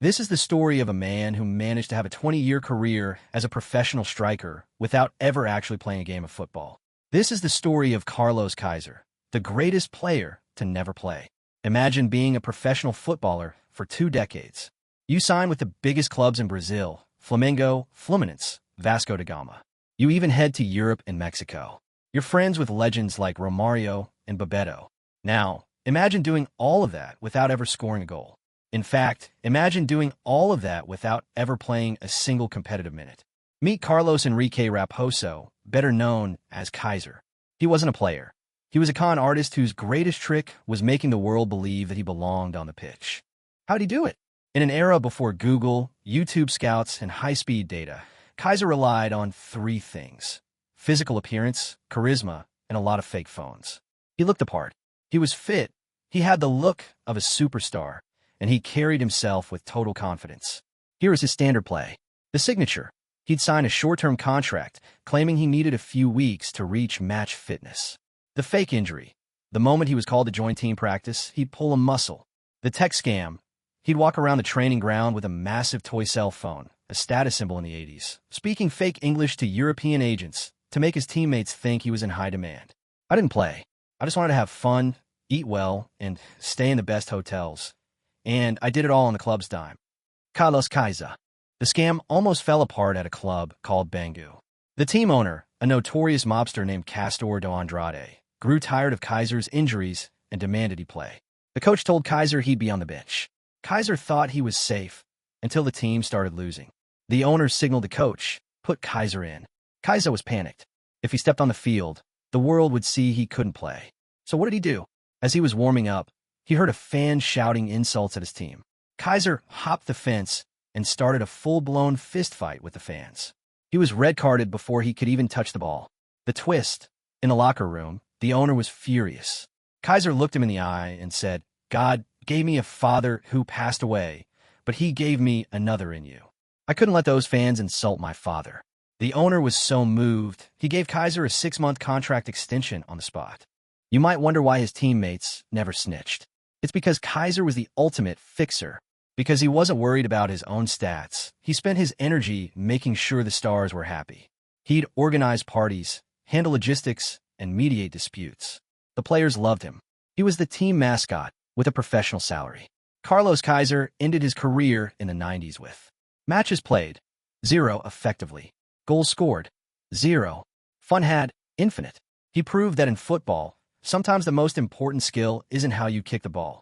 This is the story of a man who managed to have a 20-year career as a professional striker without ever actually playing a game of football. This is the story of Carlos Kaiser, the greatest player to never play. Imagine being a professional footballer for 2 decades. You sign with the biggest clubs in Brazil, Flamengo, Fluminense, Vasco da Gama. You even head to Europe and Mexico. You're friends with legends like Romario and Bebeto. Now, imagine doing all of that without ever scoring a goal. In fact, imagine doing all of that without ever playing a single competitive minute. Meet Carlos Henrique Raposo, better known as Kaiser. He wasn't a player. He was a con artist whose greatest trick was making the world believe that he belonged on the pitch. How'd he do it? In an era before Google, YouTube scouts, and high-speed data, Kaiser relied on 3 things: physical appearance, charisma, and a lot of fake phones. He looked the part. He was fit. He had the look of a superstar, and he carried himself with total confidence. Here is his standard play. The signature. He'd sign a short-term contract, claiming he needed a few weeks to reach match fitness. The fake injury. The moment he was called to join team practice, he'd pull a muscle. The tech scam. He'd walk around the training ground with a massive toy cell phone, a status symbol in the 80s, speaking fake English to European agents to make his teammates think he was in high demand. I didn't play. I just wanted to have fun, eat well, and stay in the best hotels. And I did it all on the club's dime. Carlos Kaiser. The scam almost fell apart at a club called Bangu. The team owner, a notorious mobster named Castor do Andrade, grew tired of Kaiser's injuries and demanded he play. The coach told Kaiser he'd be on the bench. Kaiser thought he was safe until the team started losing. The owner signaled the coach, put Kaiser in. Kaiser was panicked. If he stepped on the field, the world would see he couldn't play. So what did he do? As he was warming up, he heard a fan shouting insults at his team. Kaiser hopped the fence and started a full-blown fistfight with the fans. He was red-carded before he could even touch the ball. The twist. In the locker room, the owner was furious. Kaiser looked him in the eye and said, "God gave me a father who passed away, but he gave me another in you. I couldn't let those fans insult my father." The owner was so moved, he gave Kaiser a 6-month contract extension on the spot. You might wonder why his teammates never snitched. It's because Kaiser was the ultimate fixer. Because he wasn't worried about his own stats, he spent his energy making sure the stars were happy. He'd organize parties, handle logistics, and mediate disputes. The players loved him. He was the team mascot with a professional salary. Carlos Kaiser ended his career in the 90s with matches played, 0 effectively. Goals scored, 0. Fun had, infinite. He proved that in football, sometimes the most important skill isn't how you kick the ball.